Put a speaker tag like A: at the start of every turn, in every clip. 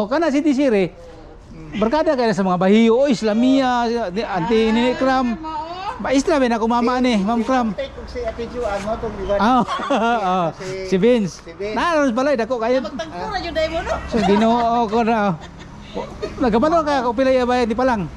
A: O kana si Tisire, barkada kaya sa mga bahiyo, Islamia, anti-Kram. Maestra ba na kumama ni, Ma'am Kram?
B: Si Ate Juan mo tong iwan.
A: Si Vince. Naroon pala, dako kayo.
C: Magtagpura yun dahil mo, no?
A: So, ginoo ko na. Nagkamano ka, kung pila iabay, di pa lang.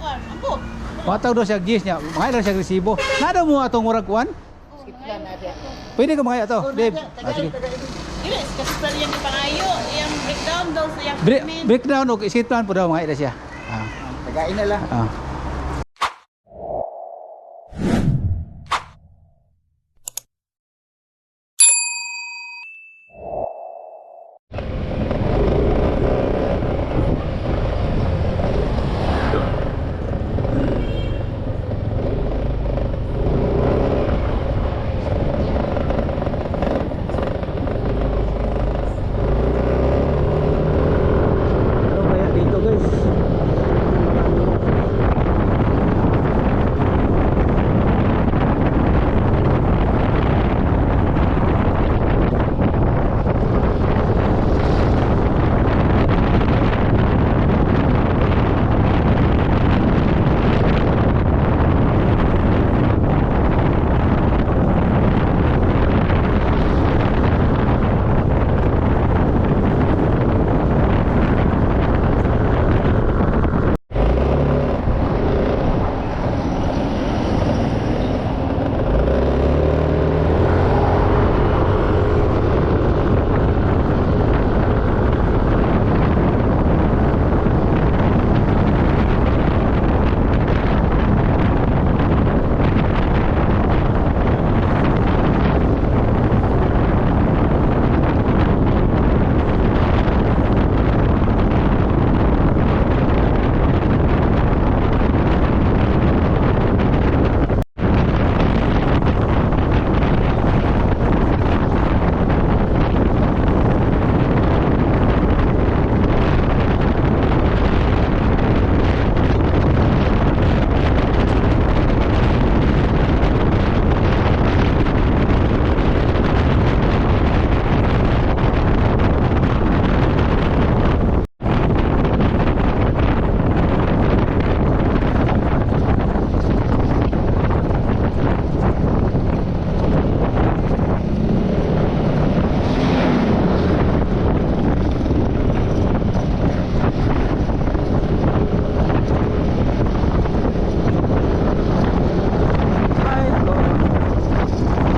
C: Ambot.
A: Mataw daw siya gis niya, mga ilan siya resibo. Nado mo atong murag kuan?
B: Skiplan natin.
A: Pwede ka mga to, Dave. Sige.
C: Yes, kasi pala yan yung pangayo. Yung breakdown daw sa yung
A: Breakdown o isip plan po daw mga ila siya.
B: Tagain na lang.
A: Ano kaya dito guys?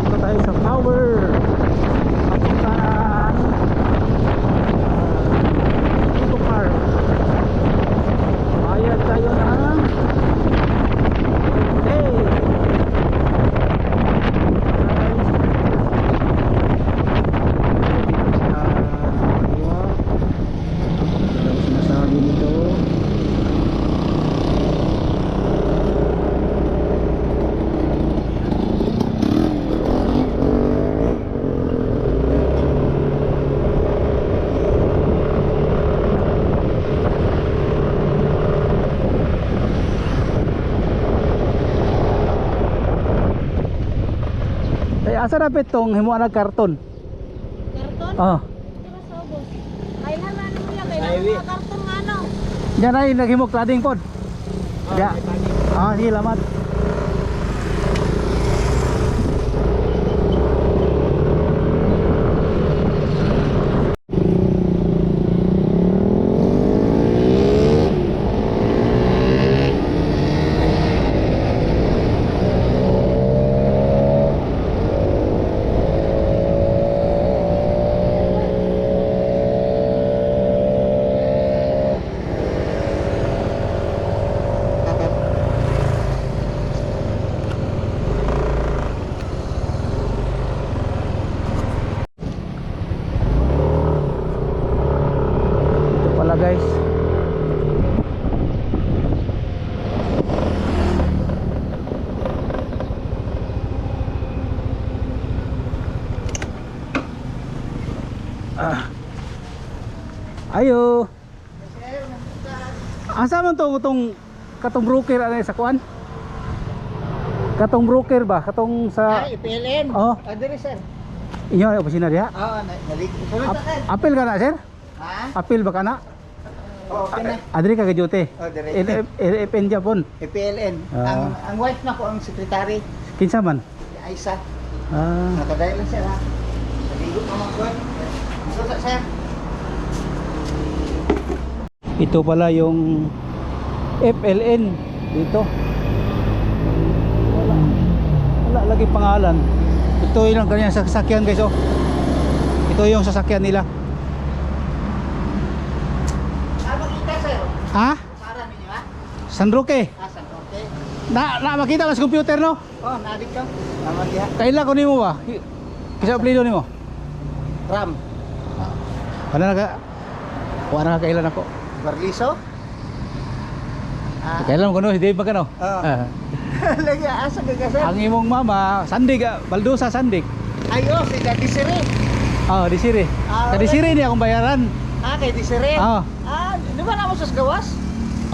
A: Dito tayo sa power. Papuntaan Auto Park. Bayad tayo ng hey. Sinasabi nito. Asa dapat tong himuan ng karton?
C: karton.
A: Oh.
C: Kailan na mo yan? Kailan mga karton nga, no?
A: Diyan ay naghimok lading pod. Ya. Sige, lamat. Guys, ayo. Asa man tong katong broker ano sa kuan? Katong broker ba? Katong sa
B: PLN.
A: Oh.
B: Adere sir.
A: Inyo ang opisina diha?
B: Nalik. Sunod na sir.
A: Apel ka na, sir?
B: Ha?
A: Apil ba ka na?
B: Oo, okay na.
A: Adri ka gajote.
B: Oh, dire.
A: EPN Japon.
B: EPLN.
A: Ah.
B: Ang wife na ko ang sekretary.
A: Kinsa man?
B: Si Aisa.
A: Ah,
B: Nakadayo lang siya ha. Saligo pa mga kuwan. Gusto sa siya.
A: ito pala yung FLN dito. Wala lagi pangalan. Ito yung kanyang sasakyan guys oh. Ito yung sasakyan nila.
B: Makita sir.
A: Ha?
B: Para ninyo ha?
A: San Roque.
B: Asan? Okay.
A: Na makita lang sa computer no?
B: Oh, nadik ka. Tama diha.
A: Kailan ko nimo ba? Kisa apelido nimo?
B: Ram.
A: Wala na ka. Wala na kailan ako.
B: Barliso.
A: Kailan ko no si Dave magano?
B: Oh. Lagi asa ka sir.
A: Ang imong mama, Sandig, Baldusa Sandig.
B: Ayo si Daddy Sire.
A: Oh, di Siri.
B: Ah,
A: Sa di Siri niya akong bayaran.
B: Kay Di Sire.
A: Oh.
B: Di ba na mo sa gawas?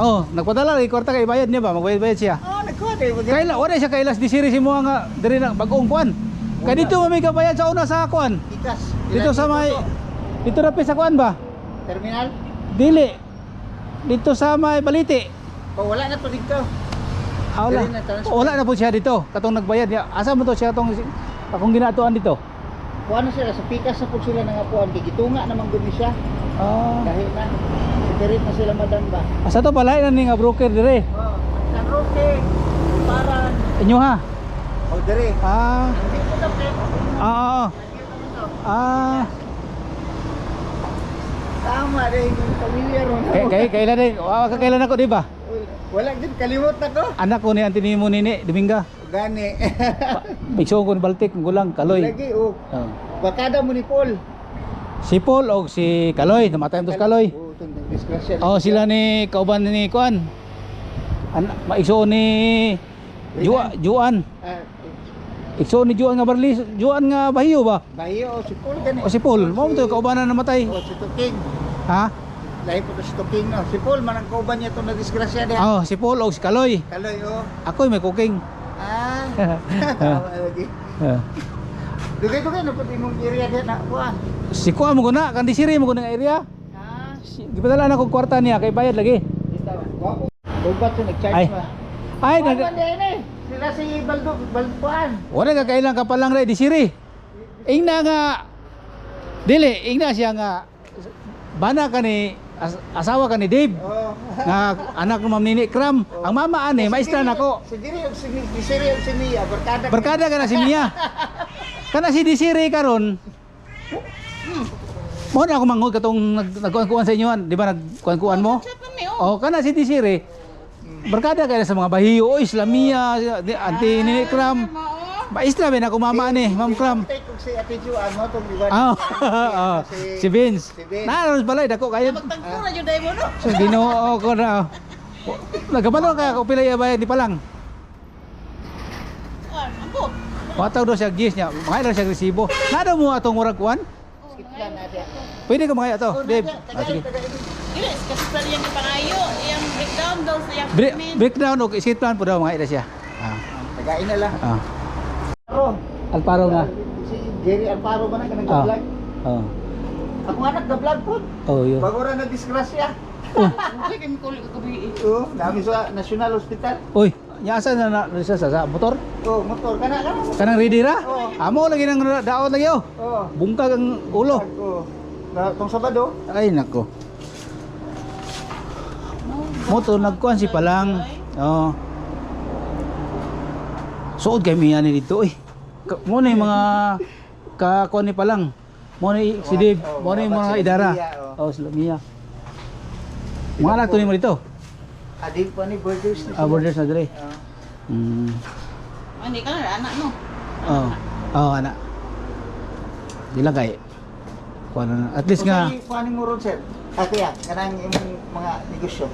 A: Oh, nagpadala lagi kwarta kay bayad niya ba? Magbayad siya.
B: Nagkuha kayo mo diha.
A: Kaila, wala siya kailas di Siri si mo nga diri na bagong kuan. Kay dito may kabayad sa una sa kuan.
B: Ikas.
A: Dito sa may dito na sa kuan ba?
B: Terminal.
A: Dili. Dito sa may Baliti.
B: Wala na to dito.
A: Wala.
B: Dili na transfer.
A: Wala na po siya dito. Katong nagbayad niya. Asa mo to siya tong akong ginatuan dito?
B: Kuha na sila sa pikas na po sila nangapuan. Gigitunga naman gumi siya.
A: Ah.
B: Dahil na. Sigarit na sila madam ba?
A: Asa to pala na ni nga broker dire.
B: San Roque. Paran.
A: Inyo ha.
B: Dire.
A: Ah.
B: Hindi ko na pre.
A: Oo. Ah.
B: Tama rin. Pamilya ron.
A: Kailan din? Kailan ako di ba?
B: Wala din kalimot na ko.
A: Anak ko ni Auntie mo nini, Dominga.
B: Gani.
A: Bigso ko ni Baltic, gulang, Kaloy.
B: Lagi oh.
A: Oh.
B: Bakada mo ni Paul.
A: Si Paul o si Kaloy, namatay mo si Kaloy.
B: Oh, itong disgrasya.
A: Oh, sila ni kauban ni Kuan. Maigso ni Juan. Igso ni Juan nga Barlis, Juan nga Bahiyo ba?
B: Bahiyo si Paul gani.
A: O si Paul, mo to kaubanan namatay.
B: Oh, si Tuking.
A: Ha?
B: Lahi po to si Tuking no. Si Paul man ang kauban niya to na disgrasya diha.
A: Oh, si Paul o si Kaloy.
B: Kaloy oh.
A: Ako may cooking.
B: Tama lagi. Dugay-dugay na po imong area diha na kuan.
A: Si Kuan mo guna, kan di Siri mo guna nga area. Gipadala na kog kwarta niya kay bayad lagi.
B: Dito ba? Wapo. Dobat to nag-charge
A: Ay.
B: ba?
A: Ay,
B: Sila si Balduan.
A: wala ka kailang ka palang re di Siri. Ingna nga dili, ingna siya nga bana ka ni asawa ka ni Dave.
B: Oh.
A: Nga anak ng Ma'am Nini Kram. Ang mama ani, maestra nako.
B: Si Diri og si Siri og si Mia barkada.
A: Barkada ka na si Mia. Kana si Desiree karon. Mo na ako mangod katong nagkuan sa inyo, di ba nagkuan mo? Oh, kana si Desiree. Barkada ka na sa mga bahiyo, o Islamia, Auntie Nini Kram. Maestra ba na ako mama ni, Ma'am Kram.
B: Tay kog si Ate Jo ano tong iwan.
A: Ah, si Vince.
B: Si Vince.
A: Naroon balay dako kayo.
C: Magtagpo na jud day mo no.
A: So Ginoo ko na. Nagabalo ka ko pila ya bayad di pa lang.
C: Ako.
A: Wataw do siya gis niya. Mga ilang siya resibo. Nado mo atong murag kuan?
B: Skiplan na dia.
A: Pwede ko mga ato, Dave. Sige.
C: Dili kasi sa iyang pangayo, iyang breakdown daw sa iyang
A: Breakdown o skate plan po daw mga ida siya.
B: Tagain na lang.
A: Ah.
B: Aro.
A: Alparo nga.
B: Si Jerry Alparo ba na kanang
A: Ah.
B: vlog?
A: Oh.
B: Ako anak na vlog po.
A: Oh, yun.
B: Bago ra na disgrasya.
C: Sige mi kulit ko gabi.
B: Oo, nami sa National Hospital.
A: Uy, nyasa na sa motor.
B: Oh, motor kana.
A: Kanang ready ra?
B: Oo.
A: Amo lagi nang daot lagi oh.
B: Oh.
A: Bungkag ang ulo.
B: Oh. Na tong Sabado.
A: Ay nako. Moto nagkuan si palang. Oh. Suod kay miya ni dito eh. Mo na yung mga kakuan ni palang. Mo na si Dave, mo na yung mga idara. Oh, sila miya. Mga anak to ni mo dito.
B: Adil pa ni Borders ni.
A: Borders na dire.
B: Ah.
C: Hindi ka na anak no.
A: Oh. Oh, anak. Dilagay. Kuan na. At least nga
B: Kuanin mo ron sir. Kaya kanang imong mga negosyo.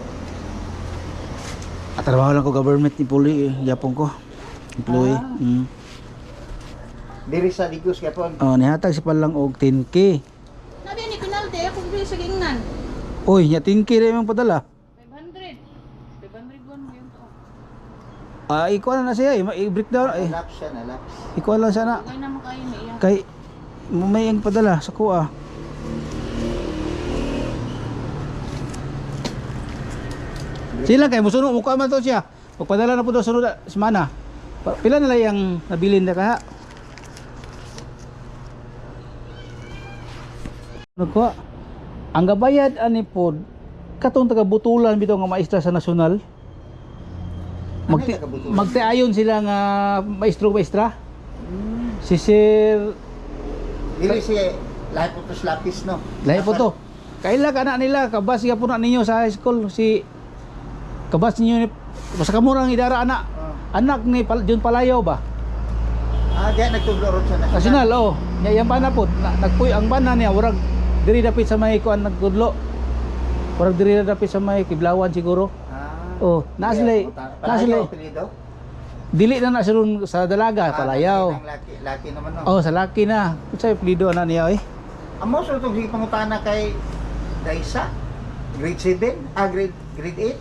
A: trabaho lang ko government ni Puli, yapon ko. Employee.
B: Diri sa Digos kapon.
A: Oh, nihatag si palang og 10K.
C: Nabi ni penalty ako bili sa gingnan.
A: Uy, nya 10K rin yung padala.
C: 500. 500 won yun to.
A: Ikuha na siya, i-breakdown.
B: Laps siya na laps.
A: Ikuha lang siya na.
C: Kaya naman kayo na iya.
A: Kay may ang padala sa kuha. Sila kay musuno mukha man to siya. Pagpadala na po daw sunod na semana. Pila na lang yung nabilin na kaha. Nagkuha. Ang gabayad ani pod katong taga Butulan bitaw nga maestra sa nasyonal. Magtiayon sila nga maestra. Si Sir
B: Dili si lahat po to lapis no.
A: lahi po to. Kaila ka na nila kabas siya po na ninyo sa high school si kabas ninyo ni basta kamurang idara anak. Anak ni Jun Palayaw ba?
B: Diya nagtublo ron sa
A: Nasyonal oh. Nya yang bana po nagpuy ang bana niya warag diri dapit sa may kuan nagkudlo. Warag diri dapit sa may Kiblawan siguro. Oh, naa sila. Dili na siya sa dalaga, Palayaw.
B: Laki naman no.
A: Oh, sa laki na. Unsay plido na niya eh?
B: Amo so tong sige pangutana kay Daisa grade 7, grade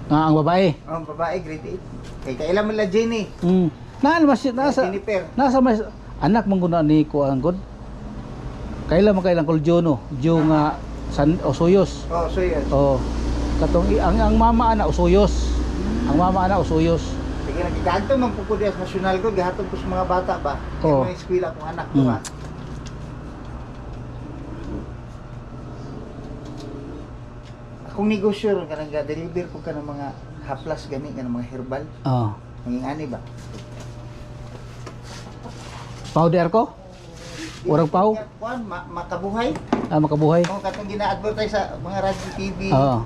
B: 8.
A: Ang babae.
B: Ang babae grade 8. Kay kailan man la Jenny.
A: Naan mas nasa
B: Jennifer.
A: nasa mas anak mong guna ni ko ang god. Kailan man kailan kol Jono, Jo nga San Osuyos.
B: Oh, so yes.
A: Oh. Katong ang mama ana Usuyos. Ang mama ana Usuyos.
B: Sige nagigadto man pud ko sa national ko gihatod ko sa mga bata ba.
A: Oh.
B: Yung eskwela kong anak ko ba. Akong negosyo ron kanang ga-deliver ko ka ng mga haplas gani nga ng mga herbal.
A: Oh.
B: Nging ani ba?
A: Powder ko? Urang pau?
B: Kuan makabuhay.
A: Makabuhay.
B: Kung katong gina-advertise sa mga radyo TV.
A: Oo.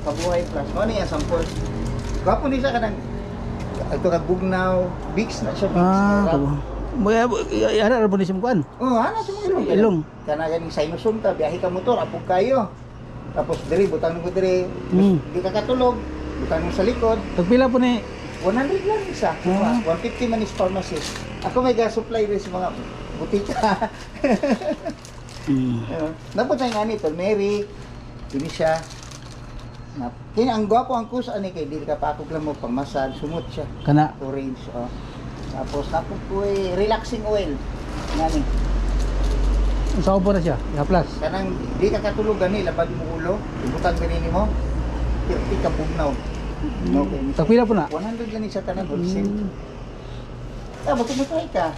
B: Kabuhay plus. Ano niya sample? Gwapo ni siya kanang ito kag bugnaw, Vicks na siya.
A: Moya ara ra bonis mo kuan.
B: Oh, ana sa mga
A: Ilong.
B: Kana ganing sinusum ta, biyahe ka motor, apog kayo. Tapos diri butang mo diri. Di ka katulog, butang mo sa likod.
A: Tagpila po ni
B: 100 lang isa. 150 man is pharmacy. Ako may gas supply rin sa mga butika. Dapat tayo nga nito, Mary, ini siya. Kaya ang gwapo ang kusa ni kay dili ka pa ako lang mo pang massage, sumot siya.
A: kana
B: Orange, oh. Tapos tapos ko relaxing oil. Ngani.
A: sa upo na siya, haplas.
B: Kanang di ka katulog gani labag mo ulo, ibutang ganini mo. Pirti ka bugnaw. Okay.
A: Tagpila po na.
B: 100 gani siya tanan wholesale. Tapos tumutay ka.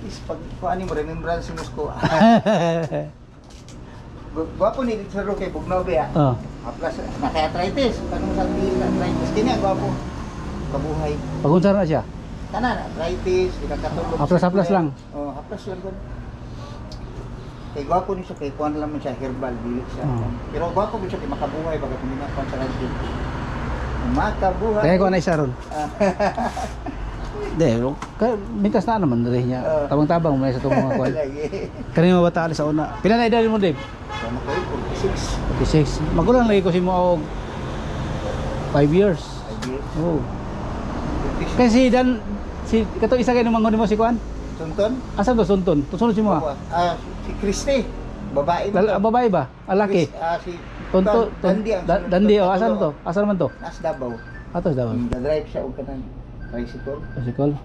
B: Is pag kuani mo remembrance mo ko. Gwapo ni dito sa kay bugnaw ba?
A: Oh.
B: Plus naka-arthritis, kanang sabi arthritis kini gwapo. Kabuhay.
A: Pagunsa na siya.
B: Tanan arthritis, di ka katulog.
A: Haplas lang.
B: Oh, haplas lang gud. Kay gwapo ni siya kay kuan lang man siya herbal dili siya. Pero gwapo gud siya kay makabuhay bagat hindi na kuan sa radyo. Makabuhay.
A: Kaya ko na isa ron. De, mitas na naman rin niya. Tabang-tabang mo na sa itong mga kuwan. Kanina mabata alis sa una. Pila na edad mo, Dave?
B: Ano ko 46.
A: 46. Magulang lagi ko si mo og 5 years. Oh. Kasi dan si kato isa kay mangon mo si kuan.
B: Sunton?
A: Asa to sunton? Tusunod si mo.
B: Si Christy. Babae mo.
A: Babae ba? Laki.
B: Si
A: Tonto,
B: Dandi.
A: Dandi, oh, asan to? Asan man to?
B: Nas Davao.
A: Atos daw.
B: Nag-drive siya og kanang tricycle.
A: Bicycle.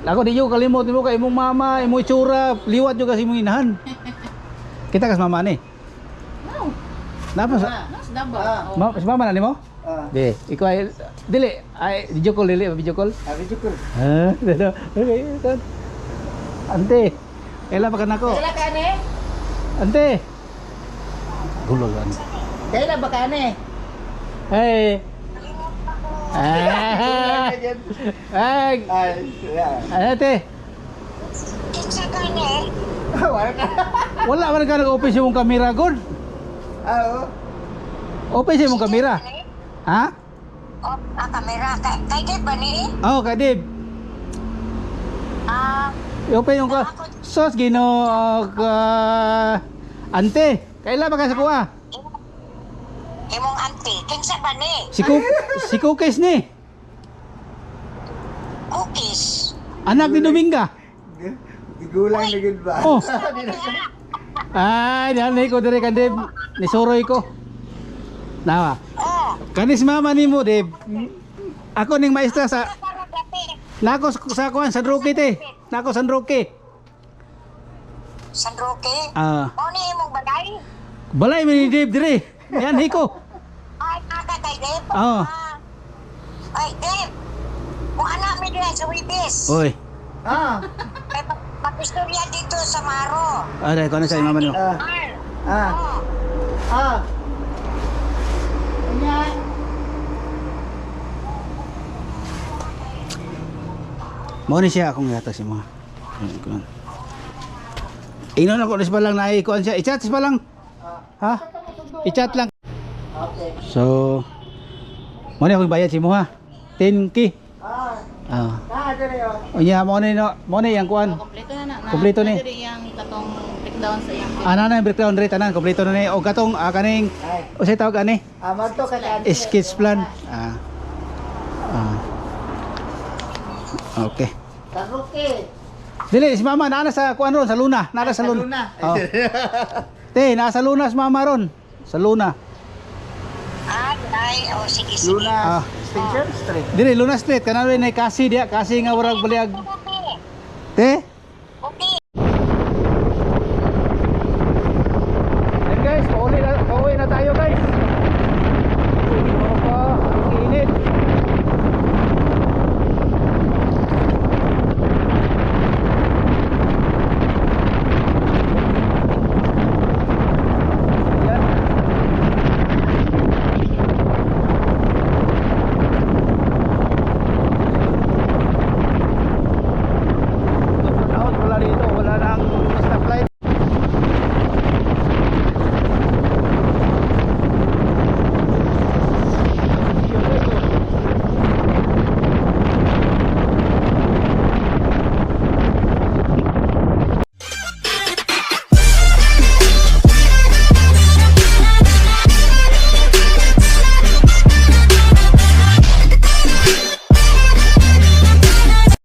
A: Ako di yung kalimot mo kay imong mama, imong itsura, liwat yung kasi imong inahan. Kita kas mama ni.
C: No.
A: Napa sa
C: Nas Davao.
A: si mama na nimo? Be, ikaw ay dili ay video call dili video call.
B: Video call.
A: Dito. Okay, ito. Ante. Kailan pa ka nako?
B: Kailan ka ni?
A: Ante. Gulo yan.
B: Kailan ba ka ni?
A: Hey. Ay. Ate. Wala man ka nag-open sa mong kamera, God.
B: Oo.
A: Open sa mong kamera. Ha?
C: Kamera. Kay Dave ba ni?
A: Oo, kay Dave. I-open yung ka. Sos, gino, ante. Kailan ba ka sa kuha?
C: Imong auntie. Kinsa ba ni?
A: Si Cookies ni.
C: Cookies.
A: Anak ni Dominga.
B: Digulang na gud ba?
A: Oh. Ay, nanay ko dire kan Dave. Ni Soroy ko. Nawa.
C: Oh.
A: Kanis mama nimo, Dave. Ako ning maestra sa Nako sa kuan San Roque te. Nako San Roque.
D: San Roque.
A: Ah,
D: O ni imong balay.
A: balay mi ni Dave dire. Yan hiko.
D: Ay, kaka kay Dave.
A: Oo.
D: Ay, Dave. Kung anak mi diyan sa Wibis.
A: Oy.
B: Ah,
D: May papistorya dito sa Maro.
A: Aray ko na sa mama niyo.
B: ah,
D: Mar.
B: ah,
D: Oh.
B: ah. Ayan.
A: Mo ni siya akong yata si mga. Inon ako pa lang na ikuan siya. I-chat pa lang. Ha? I-chat lang.
B: Okay.
A: So, mo ni akong bayad si mo ha. 10K.
B: Ah,
A: Ah.
B: dire yo.
A: Unya mo ni no, mo ni yang kuan.
C: Kompleto na na.
A: Kompleto ni.
C: Diri yang katong breakdown sa iyang.
A: Ana na yung breakdown rate tanan kompleto na ni og katong kaning
B: Ay,
A: usay tawag ani
B: magto ka kan.
A: sketch plan. Okay.
B: San Roque.
A: Dili si mama naa na sa kuan ron sa Luna, naa na sa Luna.
B: Luna.
A: Oh. Te, nasa Luna si mama ron. Sa Luna.
D: Ay, o sige, sige.
B: Luna
A: Ah.
B: Extension Street.
A: Dili Luna Street kanang ni kasi dia kasi nga warag baliag. Te,